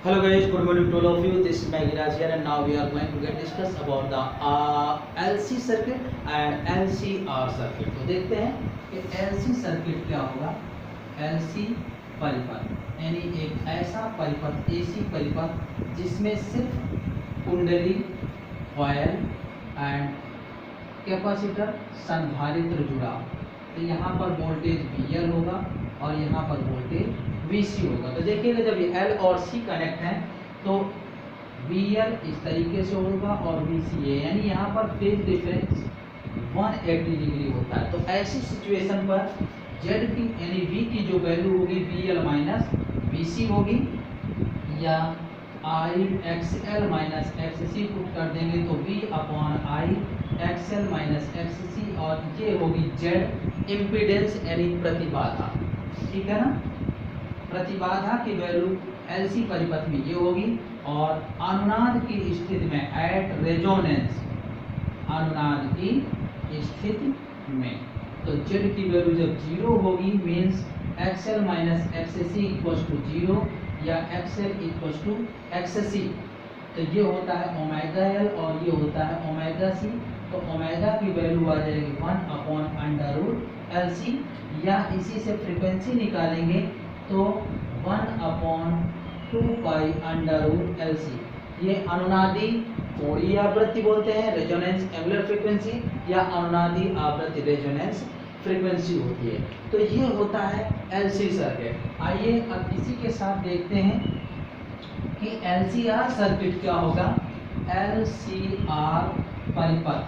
Hello guys, good morning to all of you. This is Maggie Raj here, and now we are going to get discuss about the LC circuit and LCR circuit. तो देखते हैं कि LC circuit क्या होगा। LC परिपथ यानी एक ऐसा परिपथ AC परिपथ जिसमें सिर्फ कुंडली, कॉइल एंड कैपेसिटर संधारित्र जुड़ा। तो यहाँ पर वोल्टेज VL होगा और यहाँ पर वोल्टेज VC होगा। तो देखिएगा जब ये L और C कनेक्ट हैं तो VL इस तरीके से होगा और VC है, यानी यहाँ पर फेज डिफरेंस 180 डिग्री होता है। तो ऐसी सिचुएशन पर Z की यानी V की जो वैल्यू होगी VL माइनस VC होगी, या I XL minus XC put कर देंगे तो V upon I XL minus XC, और ये होगी Z इम्पीडेंस यानी प्रतिबाधा। ठीक है ना, प्रतिबाधा की वैल्यू LC परिपथ में ये होगी, और अनुनाद की स्थिति में एट रेजोनेंस, अनुनाद की स्थिति में तो Z की वैल्यू जब 0 होगी means XL minus XC equals to 0 या XL इक्वल्स टू XC। तो ये होता है ओमेगा L और ये होता है ओमेगा C। तो ओमेगा की वैल्यू आ जाएगी 1 अपॉन अंडर रूट LC, या इसी से फ्रीक्वेंसी निकालेंगे तो 1 upon 2 pi under root LC। ये अनुनादी कोणीय आवृत्ति बोलते हैं, रेजोनेंस एंगुलर फ्रीक्वेंसी, या अनुनादी आवृत्ति रेजोनेंस फ्रीक्वेंसी होती है। तो ये होता है LC सर्किट। आइए अब इसी के साथ देखते हैं कि LCR सर्किट क्या होगा। LCR परिपथ,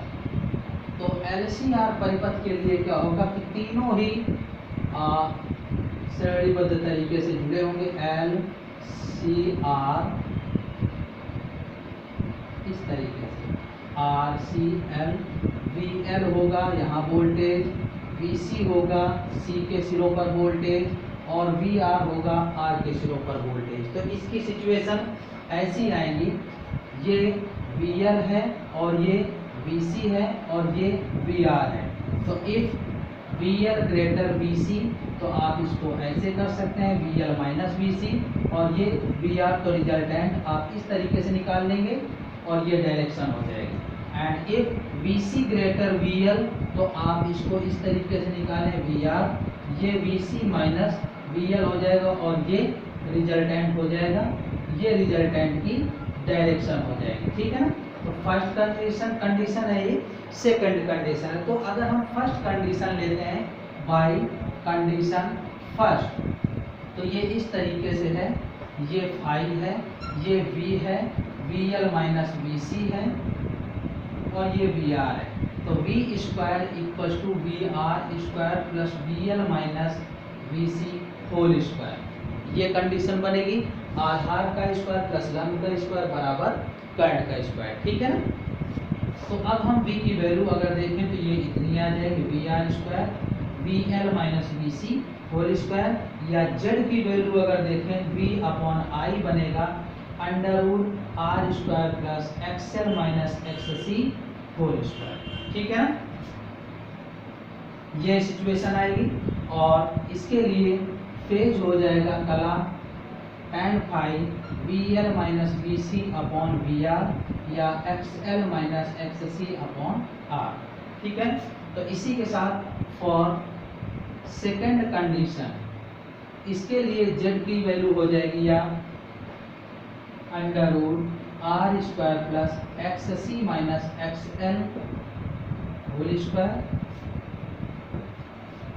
तो LCR परिपथ के लिए क्या होगा कि तीनों ही श्रेणीबद्ध तरीके से जुड़े होंगे। LCR इस तरीके से RCL, VL होगा यहाँ वोल्टेज, VC होगा C के सिरों पर वोल्टेज, और VR होगा R के सिरों पर वोल्टेज। तो इसकी सिचुएशन ऐसी आएंगी, ये VL है और ये VC है और ये VR है। तो इफ VL ग्रेटर VC तो आप इसको ऐसे कर सकते हैं VL माइनस VC, और ये VR तो रिजल्टेंट आप इस तरीके से निकाल लेंगे और ये डायरेक्शन हो जाएगी। And if VC greater VL तो आप इसको इस तरीके से निकालें VR, ये VC माइनस VL हो जाएगा और ये रिजल्टेंट हो जाएगा, ये रिजल्टेंट की डायरेक्शन हो जाएगी। ठीक है ना। तो फर्स्ट कंडीशन है ये, सेकंड कंडीशन है। तो अगर हम फर्स्ट कंडीशन लेते हैं बाय कंडीशन फर्स्ट, तो ये इस तरीके से है, ये फाई है, ये V है, VL माइनस VC है और ये VR है। तो V square equals to VR square plus VL minus VC whole square. ये कंडीशन बनेगी आधार का स्क्वायर प्लस लंब का स्क्वायर बराबर करंट का स्क्वायर। ठीक है ना। तो अब हम V की वैल्यू अगर देखें तो ये इतनी आ जाएगी VR square VL minus VC whole square, या Z की वैल्यू अगर देखें V अपॉन I बनेगा under root R square plus XL minus XC whole square. ठीक है ना, ये सिचुएशन आएगी। और इसके लिए फेज हो जाएगा कला tan phi VL minus VC upon VR, या XL minus XC upon R। ठीक है। तो इसी के साथ फॉर सेकेंड कंडीशन, इसके लिए Z की वैल्यू हो जाएगी या under root R square plus XC minus XL whole square,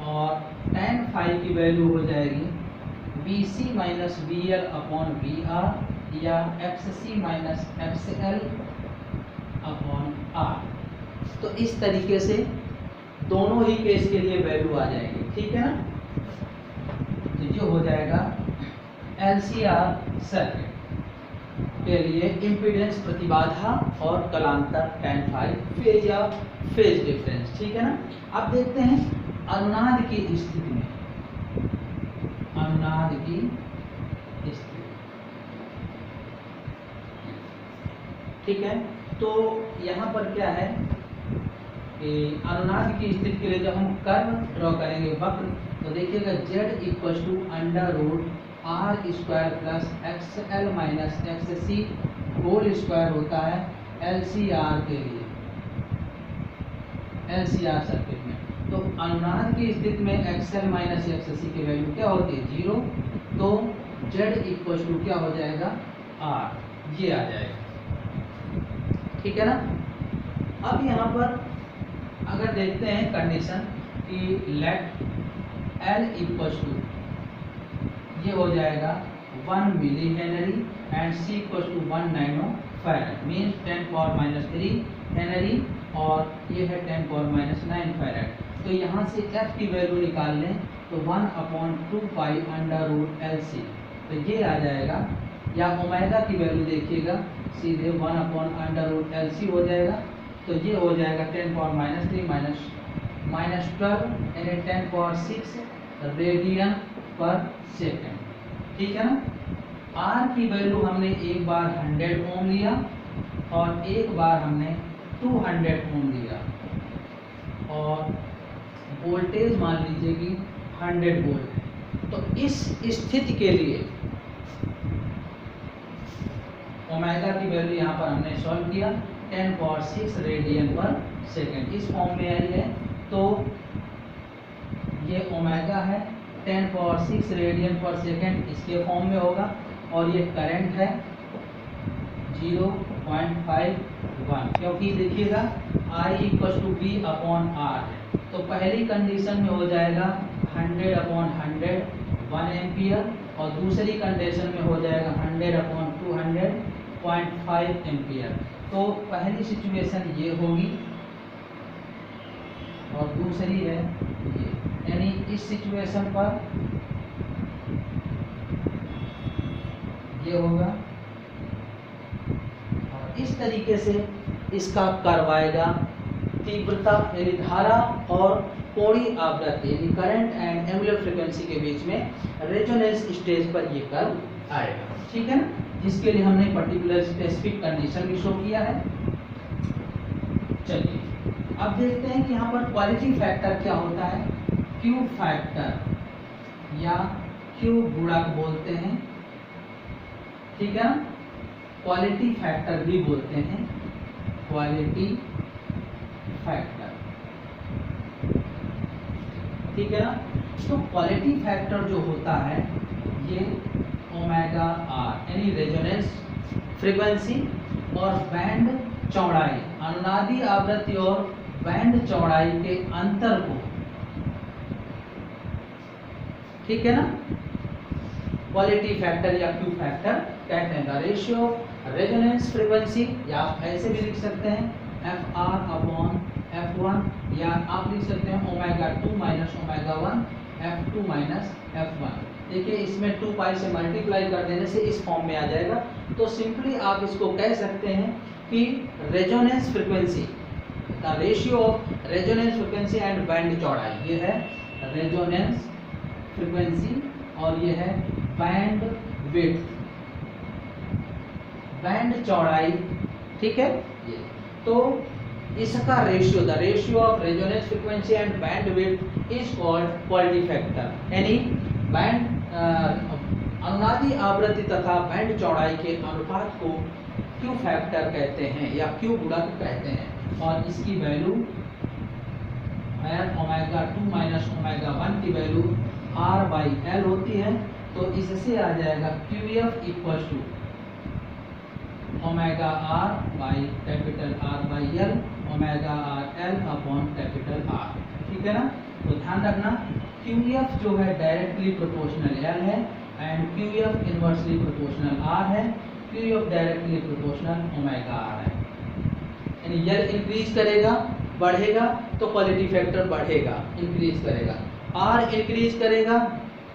और tan फाई की वैल्यू हो जाएगी VC minus VL upon VR, या XC minus XL upon R। तो इस तरीके से दोनों ही केस के लिए वैल्यू आ जाएगी। ठीक है ना। तो ये हो जाएगा LCR सर्किट के लिए इम्पीडेंस प्रतिबाधा और कलांतर tan फाई फेज या फेज डिफरेंस। ठीक है ना। अब देखते हैं अनुनाद की स्थिति में, अनुनाद की स्थिति। ठीक है। तो यहाँ पर क्या है कि अनुनाद की स्थिति के लिए जब हम कर्व ड्रॉ करेंगे वक्र, तो देखिएगा Z equal to under root R square plus X L minus X C whole square होता है LCR के लिए, LCR सर्किट में। तो अनुनाद की स्थिति में XL माइनस XC की वैल्यू क्या होती है 0, तो Z इक्वल टू क्या हो जाएगा R, ये आ जाएगा। ठीक है ना। अब यहाँ पर अगर देखते हैं कंडीशन कि लेट L इक्वल टू ये हो जाएगा 1 milli henry and C equal to 1 nano farad means 10⁻³ henry और ये है 10⁻⁹ फैरड। तो यहाँ से F की वैल्यू निकाल लें तो 1/2 पाई अंडर रूट LC, तो ये आ जाएगा, या ओमेगा की वैल्यू देखिएगा सीधे 1/अंडर रूट LC हो जाएगा, तो ये हो जाएगा 10⁻³ माइनस 12 यानी 10⁻6 रेडियन पर सेकेंड। ठीक है ना। R की वैल्यू हमने एक बार 100 ओम लिया और एक बार हमने 200 ओम लिया, और वोल्टेज मान लीजिए कि 100 वोल्ट है। तो इस स्थिति के लिए ओमेगा की वैल्यू यहाँ पर हमने सॉल्व किया 10⁻6 रेडियन पर सेकेंड, इस फॉर्म में आई है। तो ये ओमेगा है 10⁻6 रेडियन पर सेकेंड, इसके फॉर्म में होगा, और ये करंट है 0.51, क्योंकि देखिएगा I इक्वल टू V/R है। तो पहली कंडीशन में हो जाएगा 100/100 1 एम्पियर, और दूसरी कंडीशन में हो जाएगा 100/200 0.5 एम्पियर। तो पहली सिचुएशन ये होगी और दूसरी है ये, यानी इस सिचुएशन पर ये होगा, और इस तरीके से इसका कर्व आएगा, तीव्रता यानी धारा और कोणीय आवृत्ति यानी करंट एंड एंगुलर फ्रीक्वेंसी के बीच में रेजोनेंस स्टेज पर ये कर्व आएगा। ठीक है ना, जिसके लिए हमने पर्टिकुलर स्पेसिफिक कंडीशन भी शो किया है। चलिए अब देखते हैं कि यहाँ पर क्वालिटी फैक्टर क्या होता है। Q फैक्टर या Q गुणक बोलते हैं, ठीक है ना, क्वालिटी फैक्टर भी बोलते हैं, क्वालिटी फैक्टर, ठीक है ना। तो क्वालिटी फैक्टर जो होता है ये ओमेगा R यानी रेजोनेंस फ्रीक्वेंसी और बैंड चौड़ाई, अनुनादी आवृत्ति और बैंड चौड़ाई के अंतर को, ठीक है ना, क्वालिटी फैक्टर या Q फैक्टर कहते हैं। The ratio of resonance frequency, या आप ऐसे भी लिख सकते हैं FR/F1, या आप लिख सकते हैं ω2 माइनस ω1 F2 माइनस F1। देखिए इसमें 2 पाई से मल्टीप्लाई कर देने से इस फॉर्म में आ जाएगा। तो सिंपली आप इसको कह सकते हैं कि resonance frequency, the ratio of resonance frequency and band चौड़ाई, ये है रेजोनेंस फ्रीक्वेंसी और ये है बैंड विड्थ, बैंड चौड़ाई, ठीक है। ये तो इसका ratio, the ratio of resonance frequency and band width is called quality factor, यानी बैंड अनुनादी आवृत्ति तथा बैंड चौड़ाई के अनुपात को Q फैक्टर कहते हैं या Q गुणक कहते हैं। और इसकी वैल्यू ω2 माइनस ω1 की वैल्यू R/L होती है। तो इससे आ जाएगा QF equal to ω/R/L ω/L/R, ठीक है ना। तो ध्यान रखना QF जो है डायरेक्टली प्रोपोर्शनल L है and QF inversely proportional R है, QF डायरेक्टली प्रोपोर्शनल ω/R है। यानी L इंक्रीज करेगा, बढ़ेगा तो क्वालिटी फैक्टर बढ़ेगा, इंक्रीज करेगा। R इंक्रीज करेगा,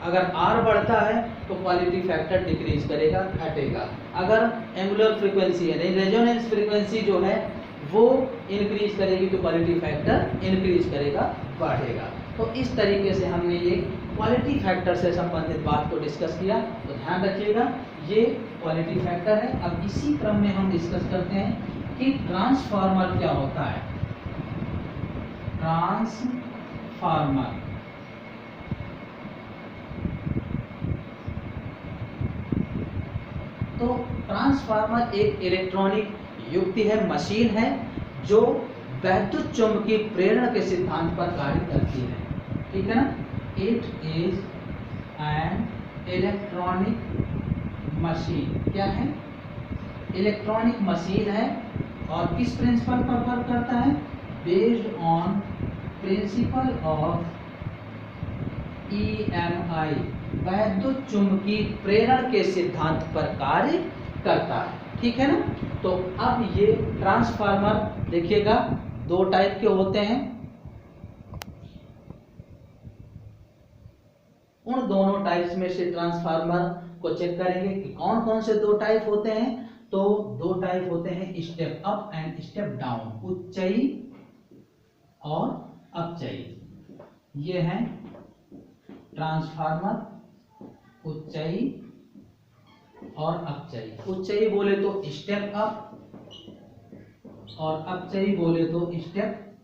अगर R बढ़ता है तो क्वालिटी फैक्टर डिक्रीज करेगा, घटेगा। अगर एंगुलर फ्रीक्वेंसी यानी रेजोनेंस फ्रीक्वेंसी जो है वो इंक्रीज करेगी तो क्वालिटी फैक्टर इंक्रीज करेगा, बढ़ेगा। तो इस तरीके से हमने ये क्वालिटी फैक्टर से संबंधित बात को डिस्कस किया। तो ध्यान रखिएगा ये क्वालिटी फैक्टर है। अब इसी क्रम में हम डिस्कस करते हैं कि ट्रांसफार्मर क्या होता है। ट्रांसफार्मर तो ट्रांसफार्मर एक इलेक्ट्रॉनिक युक्ति है, मशीन है जो वैद्युत चुंबकीय प्रेरण के सिद्धांत पर कार्य करती है, ठीक है ना। It is an electronic machine, क्या है, इलेक्ट्रॉनिक मशीन है, और किस प्रिंसिपल पर वर्क करता है, based on principle of EMI, वैद्युत चुंबकीय प्रेरण के सिद्धांत पर कार्य करता है, ठीक है ना। तो अब ये ट्रांसफार्मर देखिएगा दो टाइप के होते हैं, उन दोनों टाइप्स में से ट्रांसफार्मर को चेक करेंगे कि कौन कौन से दो टाइप होते हैं। तो दो टाइप होते हैं, step up and step down, उच्चई और अपचयी। ये हैं ट्रांसफार्मर, उच्चई और अपचयी। उच्चई बोले तो स्टेप अप और अपचयी बोले तो स्टेप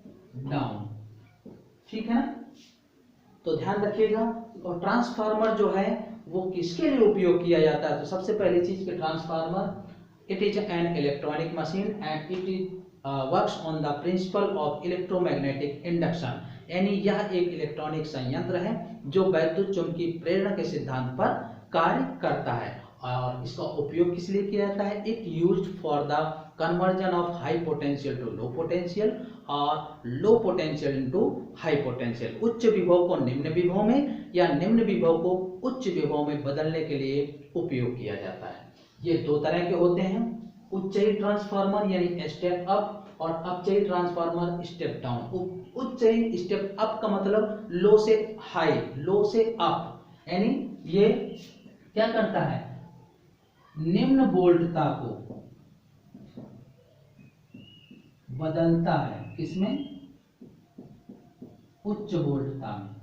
डाउन, ठीक है ना। तो ध्यान रखिएगा। और ट्रांसफार्मर जो है वो किसके लिए उपयोग किया जाता है, तो सबसे पहली चीज के transformer it is an electronic machine and it is works on the principle of electromagnetic induction, यानी यह एक इलेक्ट्रॉनिक संयंत्र है जो वैद्युत चुंबकीय प्रेरण के सिद्धांत पर कार्य करता है। और इसका उपयोग किस लिए किया जाता है, it used for the conversion of high potential to low potential और low potential into high potential, उच्च विभव को निम्न विभव में या निम्न विभव को उच्च विभव में बदलने के लिए उपयोग किया जाता है। ये दो तरह के होते हैं, उच्चई ट्रांसफार्मर यानी स्टेप अप और अपचयी ट्रांसफार्मर स्टेप डाउन। उच्चई स्टेप अप का मतलब लो से हाई, लो से अप, यानी ये क्या करता है, निम्न वोल्टता को बदलता है, किसमें, उच्च वोल्टता में।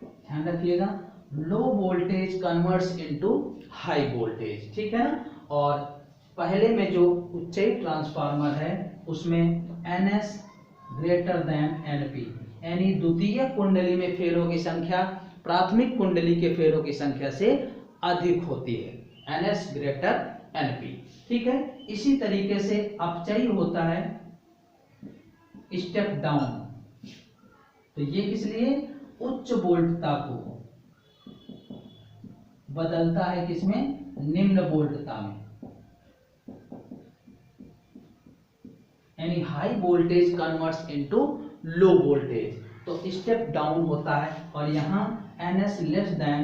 ध्यान रखिएगा, low voltage converts into high voltage, ठीक है ना। और पहले में जो उच्चई ट्रांसफार्मर है उसमें NS ग्रेटर देन NP, यानी द्वितीय कुंडली में फेरों की संख्या प्राथमिक कुंडली के फेरों की संख्या से अधिक होती है, NS ग्रेटर NP, ठीक है। इसी तरीके से अपचयी होता है स्टेप डाउन, तो ये किस लिए, उच्च वोल्टता को बदलता है, किसमें, निम्न वोल्टता में, यानी high voltage converts into low voltage. तो स्टेप डाउन होता है और यहाँ NS लेस देन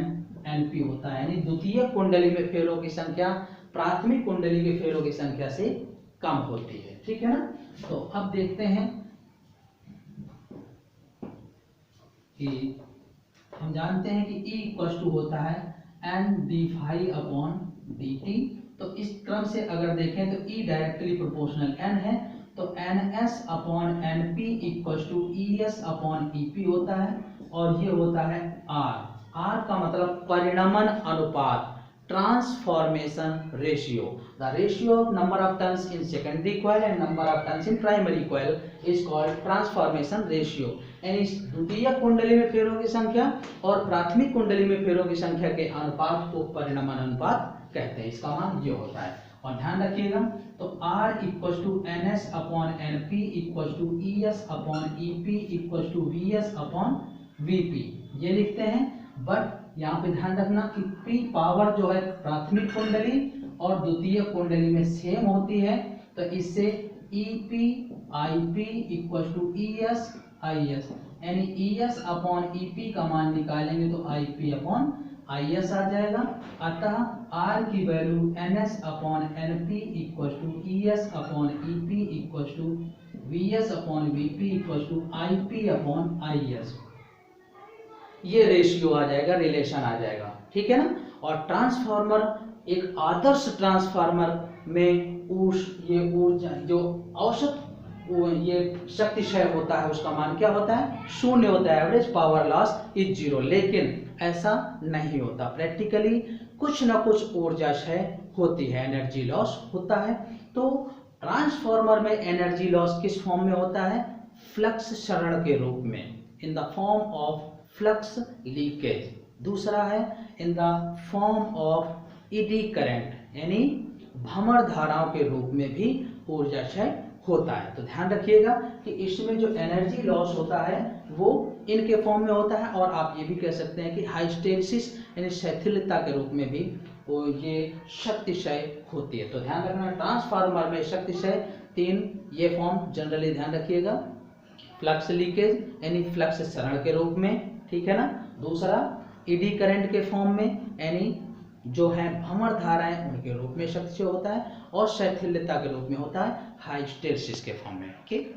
NP होता है, यानी द्वितीय कुंडली में फेरों की संख्या प्राथमिक कुंडली के फेरों की संख्या से कम होती है, ठीक है ना। तो अब देखते हैं कि हम जानते हैं कि E इक्वल टू होता है NdΦ/dt। तो इस क्रम से अगर देखें तो E डायरेक्टली प्रोपोर्शनल N है, तो NS/NP इक्वल टू ES/EP होता है, और ये होता है R का मतलब परिणमन अनुपात, transformation ratio. The ratio of number of turns in secondary coil and number of turns in primary coil is called transformation ratio, यानी द्वितीय कुंडली में फेरों की संख्या और प्राथमिक कुंडली में फेरों की संख्या के अनुपात को परिणमन अनुपात कहते हैं, इसका मान ये होता है। और ध्यान रखिएगा, तो R equal to NS/NP equal to ES/EP equal to VS/VP, ये लिखते हैं। बट यहाँ पे ध्यान रखना कि P पावर जो है प्राथमिक कुंडली और द्वितीय कुंडली में सेम होती है, तो इससे EP/IP इक्वल टू ES/IS, यानी ES/EP का मान निकालेंगे तो IP/IS आ जाएगा। अतः R की value NS/NP equal to ES/EP equal to VS/VP equal to IP/IS, ये रेशियो आ जाएगा, रिलेशन आ जाएगा, ठीक है ना। और ट्रांसफार्मर, एक आदर्श ट्रांसफार्मर में ये ऊर्जा जो औसत ये शक्ति क्षय होता है उसका मान क्या होता है, 0 होता है, एवरेज पावर लॉस इज 0। लेकिन ऐसा नहीं होता, प्रैक्टिकली कुछ ना कुछ ऊर्जा क्षय होती है, एनर्जी लॉस होता है। तो ट्रांसफार्मर में एनर्जी लॉस किस फॉर्म में होता है, फ्लक्स क्षरण के रूप में, in the form of flux leakage, दूसरा है in the form of eddy current, यानी भ्रमण धाराओं के रूप में भी ऊर्जा क्षय होता है। तो ध्यान रखिएगा कि इसमें जो एनर्जी लॉस होता है वो इनके फॉर्म में होता है, और आप ये भी कह सकते हैं कि हाइस्टेरिसिस यानी शिथिलता के रूप में भी वो ये शक्ति क्षय होती है। तो ध्यान रखना, ट्रांसफार्मर में शक्ति क्षय 3 ये फॉर्म जनरली ध्यान रखिएगा। फ्लक्स लीकेज यानी फ्लक्स क्षरण के रूप में, ठीक है ना। दूसरा ईडी करंट के फॉर्म में, यानी जो है भ्रमण धाराएं उनके रूप में शक्ति क्षय होता है, और शिथिलता के रूप में होता है हाइस्टेरिसिस के फॉर्म में। ठीक।